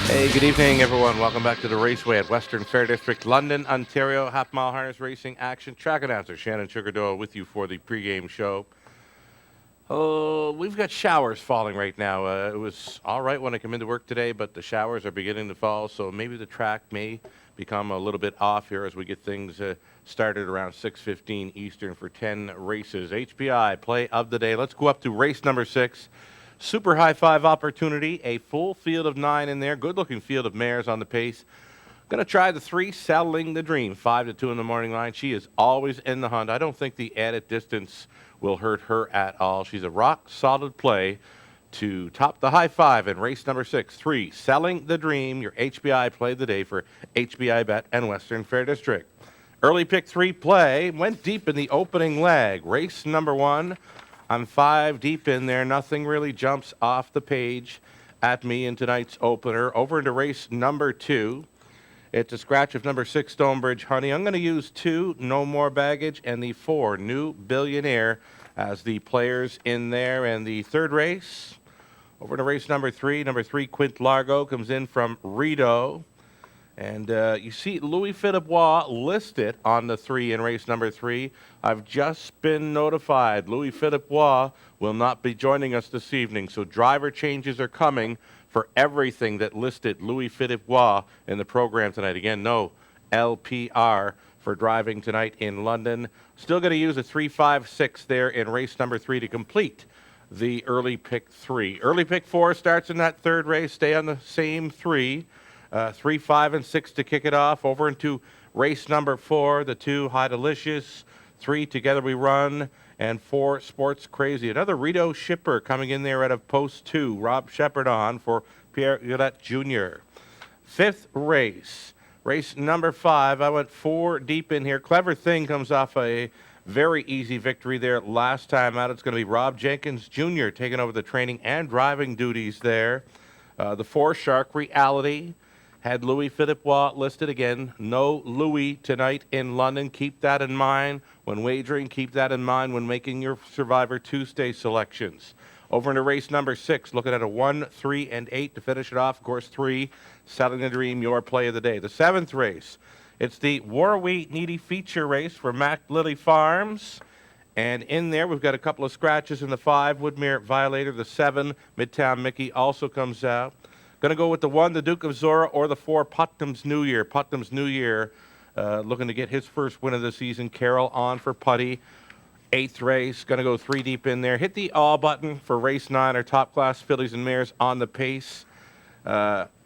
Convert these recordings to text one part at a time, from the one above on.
Hey, good evening, everyone. Welcome back to the Raceway at Western Fair District, London, Ontario. Half-mile harness racing action. Track announcer Shannon Doyle with you for the pregame show. Oh, we've got showers falling right now. It was all right when I come into work today, but the showers are beginning to fall, so maybe the track may become a little bit off here as we get things started around 6:15 Eastern for 10 races. HPI play of the day. Let's go up to race number 6. Super high five opportunity, a full field of 9 in there. Good-looking field of mares on the pace. Going to try the 3, Settling the Dream, 5 to 2 in the morning line. She is always in the hunt. I don't think the added distance will hurt her at all. She's a rock-solid play to top the high five in race number 6. 3, Selling the Dream, your HBI play of the day for HBI Bet and Western Fair District. Early pick 3 play went deep in the opening leg. Race number 1. I'm 5 deep in there. Nothing really jumps off the page at me in tonight's opener. Over into race number 2. It's a scratch of number 6, Stonebridge Honey. I'm going to use 2, No More Baggage, and the 4, New Billionaire, as the players in there. And the third race, over to race number 3. Number 3, Quint Largo, comes in from Rideau. And you see Louis Philippois listed on the 3 in race number 3. I've just been notified Louis Philippois will not be joining us this evening, so driver changes are coming for everything that listed Louis Philippois in the program tonight. Again, no LPR for driving tonight in London. Still going to use a 3-5-6 there in race number 3 to complete the early pick 3. Early pick 4 starts in that third race. Stay on the same 3. 3, 5, and 6 to kick it off. Over into race number 4, the 2, High Delicious. 3, Together We Run. And 4, Sports Crazy. Another Rideau shipper coming in there out of post 2. Rob Shepard on for Pierre Gillette Jr. Fifth race. Race number 5. I went 4 deep in here. Clever Thing comes off a very easy victory there last time out. It's going to be Rob Jenkins Jr. taking over the training and driving duties there. The 4, Shark Reality. Had Louis Philippois listed again. No Louis tonight in London. Keep that in mind when wagering. Keep that in mind when making your Survivor Tuesday selections. Over into race number 6, looking at a 1, 3, and 8 to finish it off. Of course, 3, Selling the Dream, your play of the day. The 7th race, it's the Warwheat Needy feature race for Mac Lily Farms. And in there, we've got a couple of scratches in the 5, Woodmere Violator. The 7, Midtown Mickey, also comes out. Going to go with the 1, the Duke of Zora, or the 4, Putnam's New Year. Putnam's New Year looking to get his first win of the season. Carroll on for Putty. 8th race, going to go 3 deep in there. Hit the all button for race 9, our top class fillies and mares on the pace.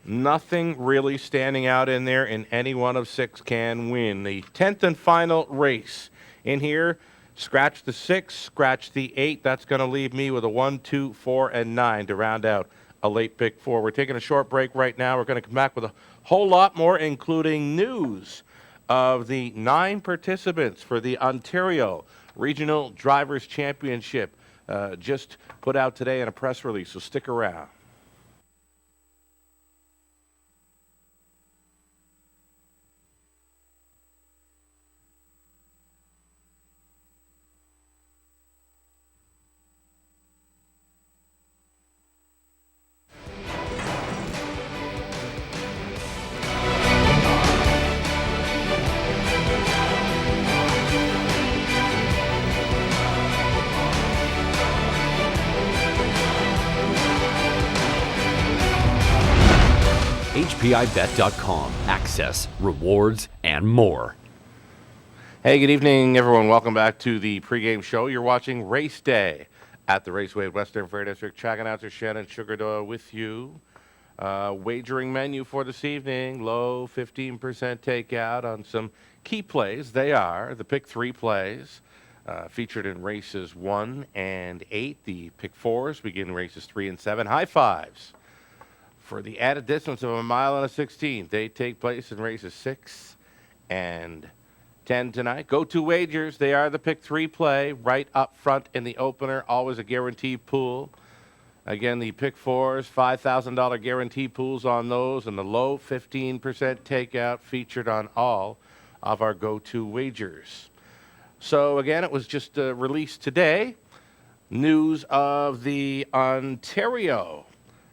Nothing really standing out in there, and any one of 6 can win. The 10th and final race in here. Scratch the 6, scratch the 8. That's going to leave me with a 1, 2, 4, and 9 to round out a late pick 4. We're taking a short break right now. We're going to come back with a whole lot more, including news of the 9 participants for the Ontario Regional Drivers' Championship just put out today in a press release, so stick around. HPIBet.com. Access, rewards, and more. Hey, good evening, everyone. Welcome back to the pregame show. You're watching Race Day at the Raceway at Western Fair District. Track announcer Shannon Doyle with you. Wagering menu for this evening, low 15% takeout on some key plays. They are the pick 3 plays featured in races 1 and 8. The pick 4s begin races 3 and 7. High fives for the added distance of a mile and a 16th. They take place in races 6 and 10 tonight. Go-to wagers, they are the pick 3 play right up front in the opener. Always a guaranteed pool. Again, the pick 4s, $5,000 guarantee pools on those, and the low 15% takeout featured on all of our go-to wagers. So again, it was just released today. News of the Ontario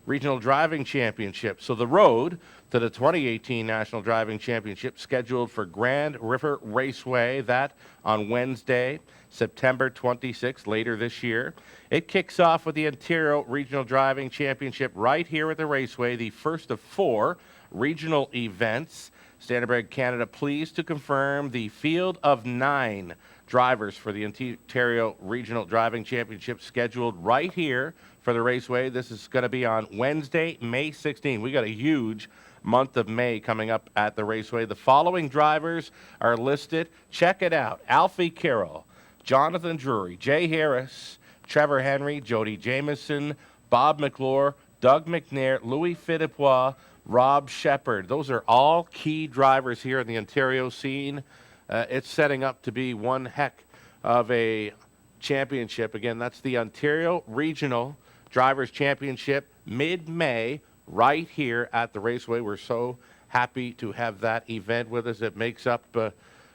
Regional Driving Championship. So the road to the 2018 National Driving Championship scheduled for Grand River Raceway, that on Wednesday, September 26th, later this year. It kicks off with the Ontario Regional Driving Championship right here at the Raceway, the first of 4 regional events. Standardbred Canada pleased to confirm the field of 9 drivers for the Ontario Regional Driving Championship scheduled right here for the Raceway. This is going to be on Wednesday, May 16. We got a huge month of May coming up at the Raceway. The following drivers are listed. Check it out. Alfie Carroll, Jonathan Drury, Jay Harris, Trevor Henry, Jody Jameson, Bob McClure, Doug McNair, Louis Philippois, Rob Shepard. Those are all key drivers here in the Ontario scene. It's setting up to be one heck of a championship. Again, that's the Ontario Regional Drivers Championship, mid-May, right here at the Raceway. We're so happy to have that event with us. It makes up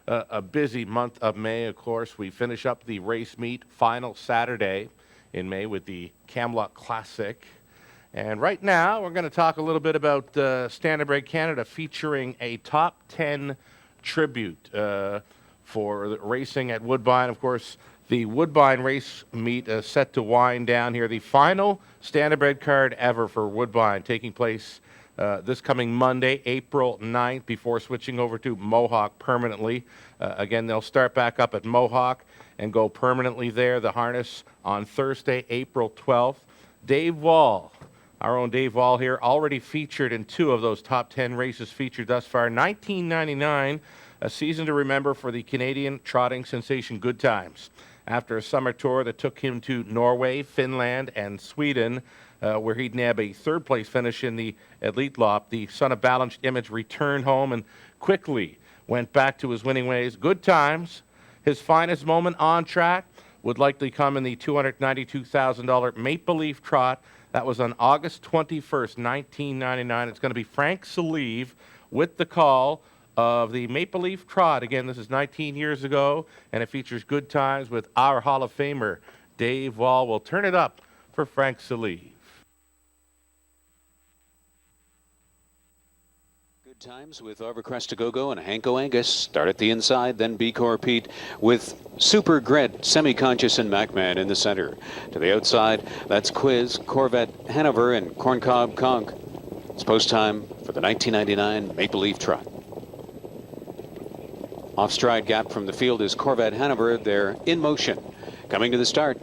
a busy month of May, of course. We finish up the race meet final Saturday in May with the Camelot Classic. And right now, we're going to talk a little bit about Standardbred Canada featuring a top 10 tribute for the racing at Woodbine. Of course, the Woodbine race meet is set to wind down here. The final Standardbred card ever for Woodbine taking place this coming Monday, April 9th, before switching over to Mohawk permanently. Again, they'll start back up at Mohawk and go permanently there. The harness on Thursday, April 12th. Dave Wall, our own Dave Wall here, already featured in 2 of those top 10 races featured thus far. 1999, a season to remember for the Canadian trotting sensation Good Times. After a summer tour that took him to Norway, Finland, and Sweden, where he'd nab a 3rd-place finish in the Elite Lop, the son of Balanced Image returned home and quickly went back to his winning ways. Good Times, his finest moment on track, would likely come in the $292,000 Maple Leaf Trot. That was on August 21st, 1999. It's going to be Frank Salive with the call of the Maple Leaf Trot. Again, this is 19 years ago, and it features Good Times with our Hall of Famer, Dave Wall. We'll turn it up for Frank Salive. Good Times with Overcrest to Go-Go and Hanko Angus. Start at the inside, then B-Core Pete with Super Grit, Semi-Conscious, and MacMan in the center. To the outside, that's Quiz, Corvette Hanover, and Corncob Conk. It's post time for the 1999 Maple Leaf Trot. Off-stride gap from the field is Corvette Hanover. They're in motion, coming to the start.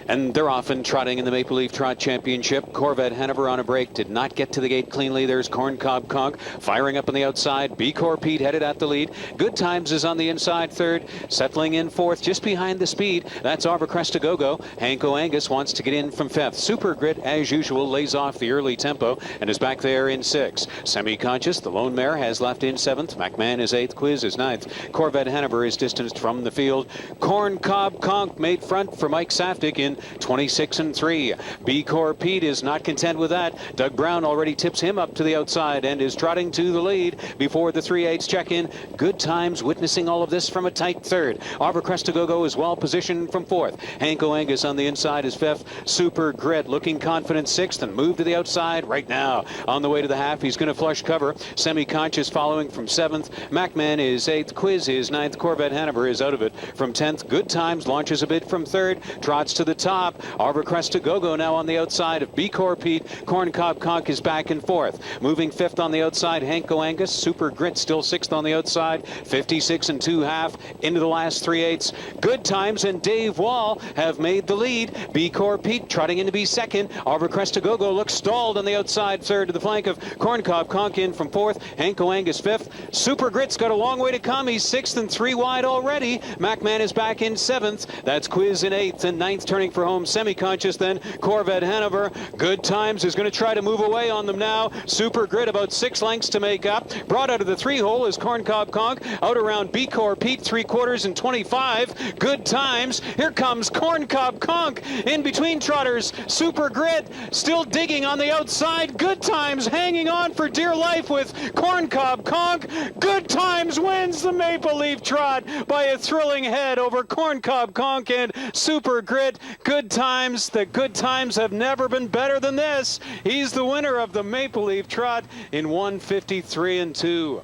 And they're often trotting in the Maple Leaf Trot Championship. Corvette Hanover on a break, did not get to the gate cleanly. There's Corncob Conk firing up on the outside. B-Core Pete headed at the lead. Good Times is on the inside 3rd, settling in 4th, just behind the speed. That's Overcrest to Go-Go. Hanko Angus wants to get in from 5th. Super Grit, as usual, lays off the early tempo and is back there in 6th. Semi-Conscious, the lone mare, has left in 7th. MacMan is 8th. Quiz is 9th. Corvette Hanover is distanced from the field. Corncob Conk made front for Mike Safdie in 26 and 3. B-Core Pete is not content with that. Doug Brown already tips him up to the outside and is trotting to the lead before the 3/8 check in. Good Times witnessing all of this from a tight 3rd. Overcrest to Go-Go is well positioned from 4th. Hanko Angus on the inside is 5th. Super Grit looking confident 6th and move to the outside right now. On the way to the half, he's going to flush cover. Semi-Conscious following from 7th. MacMan is 8th. Quiz is 9th. Corvette Hanover is out of it from 10th. Good Times launches a bit from 3rd. Trots to the top. Overcrest to Go-Go now on the outside of B-Core Pete. Corncob Conk is back in 4th. Moving 5th on the outside, Hanko Angus. Super Grit still 6th on the outside. 56 and 2/2 into the last 3/8. Good Times and Dave Wall have made the lead. B-Core Pete trotting in to be 2nd. Overcrest to Go-Go looks stalled on the outside 3rd to the flank of Corncob Conk in from 4th. Hanko Angus 5th. Super Grit's got a long way to come. He's 6th and 3 wide already. MacMan is back in 7th. That's Quiz in 8th and 9th turning for home. Semi-Conscious then Corvette Hanover. Good Times is going to try to move away on them now. Super Grit about 6 lengths to make up. Brought out of the 3-hole is Corncob Conk. Out around B-Core Pete 3/4 and 25. Good Times. Here comes Corncob Conk in between trotters. Super Grit still digging on the outside. Good Times hanging on for dear life with Corncob Conk. Good Times wins the Maple Leaf Trot by a thrilling head over Corncob Conk and Super Grit. Good times. The good times have never been better than this. He's the winner of the Maple Leaf Trot in 1:53.2.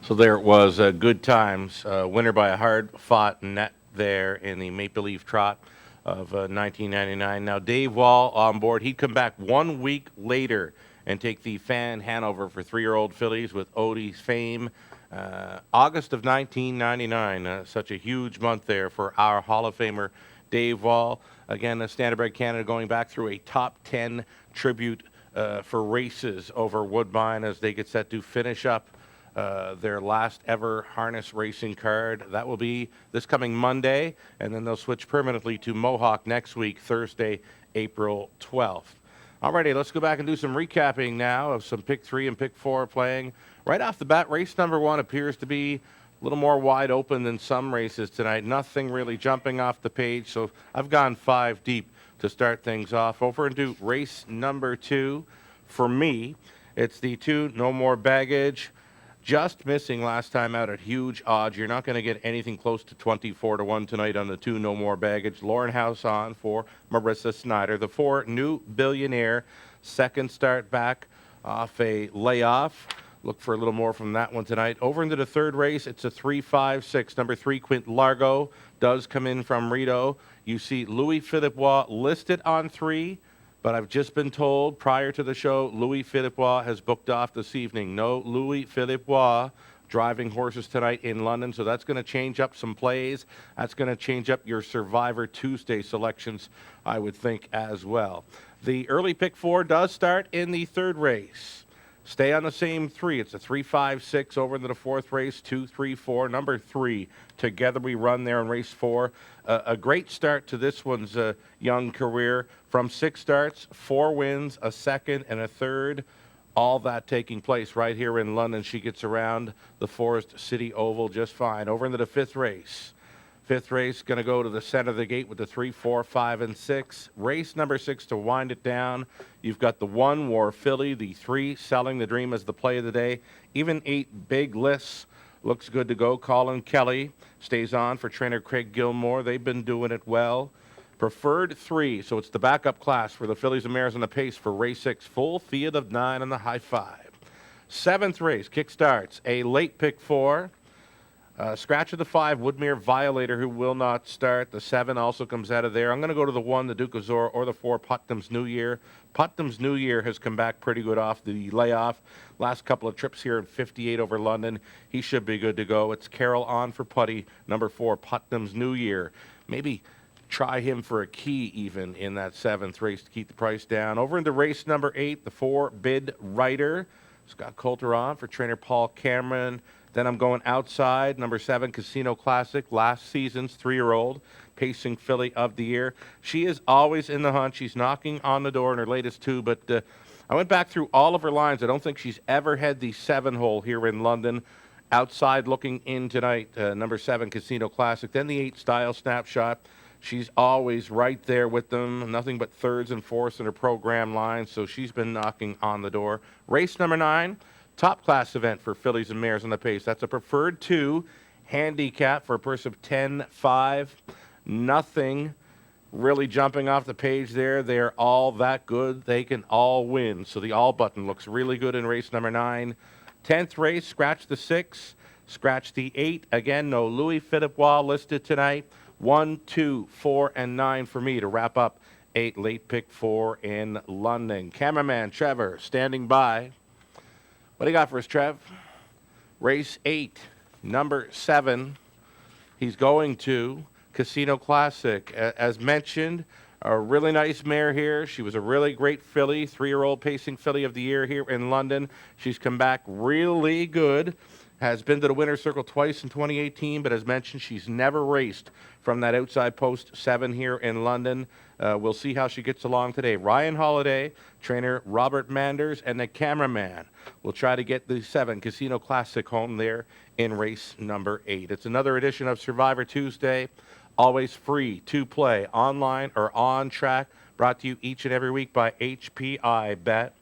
So there it was, good times. Winner by a hard-fought net there in the Maple Leaf Trot of 1999. Now, Dave Wall on board. He'd come back 1 week later and take the Fan Hanover for 3-year-old fillies with Odie's fame. August of 1999, such a huge month there for our Hall of Famer Dave Wall. Again, Standardbred Canada going back through a top 10 tribute for races over Woodbine as they get set to finish up their last ever harness racing card. That will be this coming Monday, and then they'll switch permanently to Mohawk next week, Thursday, April 12th. Alrighty, let's go back and do some recapping now of some Pick 3 and Pick 4 playing. Right off the bat, race number 1 appears to be a little more wide open than some races tonight. Nothing really jumping off the page, so I've gone 5 deep to start things off. Over into race number 2. For me, it's the 2 No More Baggage. Just missing last time out at huge odds. You're not going to get anything close to 24-1 tonight on the 2 No More Baggage. Lauren House on for Marissa Snyder. The 4 New Billionaire, second start back off a layoff. Look for a little more from that one tonight. Over into the third race, it's a 3-5-6. Number 3, Quint Largo, does come in from Rito. You see Louis Philippois listed on 3. But I've just been told prior to the show, Louis Philippois has booked off this evening. No Louis Philippois driving horses tonight in London, so that's going to change up some plays. That's going to change up your Survivor Tuesday selections, I would think, as well. The early pick 4 does start in the third race. Stay on the same 3. It's a 3-5-6 over into the fourth race, 2-3-4. Number 3, Together We Run there in race 4. A great start to this one's young career. From 6 starts, 4 wins, a second and a third. All that taking place right here in London. She gets around the Forest City Oval just fine. Over into the fifth race. Fifth race going to go to the center of the gate with the 3, 4, 5, and 6. Race number 6 to wind it down. You've got the 1 War Filly, the 3 Selling the Dream as the play of the day. Even 8 Big Lists looks good to go. Colin Kelly stays on for trainer Craig Gilmore. They've been doing it well. Preferred 3, so it's the backup class for the fillies and mares on the pace for race 6. Full field of 9 on the high 5. Seventh race kick starts. A late pick 4. Scratch of the 5, Woodmere Violator, who will not start. The 7 also comes out of there. I'm going to go to the 1, the Duke of Zor, or the 4, Putnam's New Year. Putnam's New Year has come back pretty good off the layoff. Last couple of trips here in 58 over London. He should be good to go. It's Carol on for Putty, number 4, Putnam's New Year. Maybe try him for a key even in that 7th race to keep the price down. Over into race number 8, the 4, Bid Rider. Scott Coulter on for trainer Paul Cameron. Then I'm going outside, number 7, Casino Classic, last season's 3-year-old, pacing filly of the year. She is always in the hunt. She's knocking on the door in her latest 2, but I went back through all of her lines. I don't think she's ever had the 7-hole here in London. Outside looking in tonight, number 7, Casino Classic. Then the 8, Style Snapshot. She's always right there with them. Nothing but 3rds and 4ths in her program line, so she's been knocking on the door. Race number 9. Top class event for fillies and mares on the pace. That's a preferred 2 handicap for a purse of 10-5. Nothing really jumping off the page there. They're all that good. They can all win. So the all button looks really good in race number 9. 10th race, scratch the 6, scratch the 8. Again, no Louis Philippois listed tonight. 1, 2, 4, and 9 for me to wrap up 8 late pick 4 in London. Cameraman Trevor standing by. What do you got for us, Trev? Race 8, number 7. He's going to Casino Classic. As mentioned, a really nice mare here. She was a really great filly, 3-year-old pacing filly of the year here in London. She's come back really good. Has been to the winner's circle twice in 2018, but as mentioned, she's never raced from that outside post 7 here in London. We'll see how she gets along today. Ryan Holiday, trainer Robert Manders, and the cameraman will try to get the 7 Casino Classic home there in race number 8. It's another edition of Survivor Tuesday, always free to play online or on track, brought to you each and every week by HPI Bet.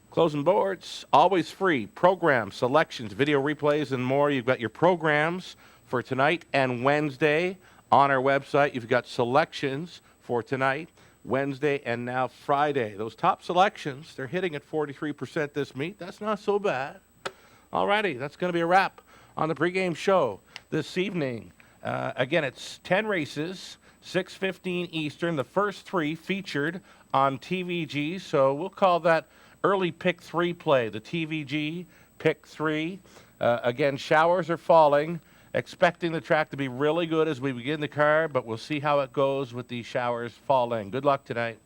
Closing boards, always free. Programs, selections, video replays, and more. You've got your programs for tonight and Wednesday on our website. You've got selections for tonight, Wednesday, and now Friday. Those top selections, they're hitting at 43% this meet. That's not so bad. Alrighty, that's going to be a wrap on the pregame show this evening. Again, it's 10 races, 6:15 Eastern. The first 3 featured on TVG, so we'll call that early pick 3 play, the TVG pick 3. Again, showers are falling. Expecting the track to be really good as we begin the card, but we'll see how it goes with these showers falling. Good luck tonight.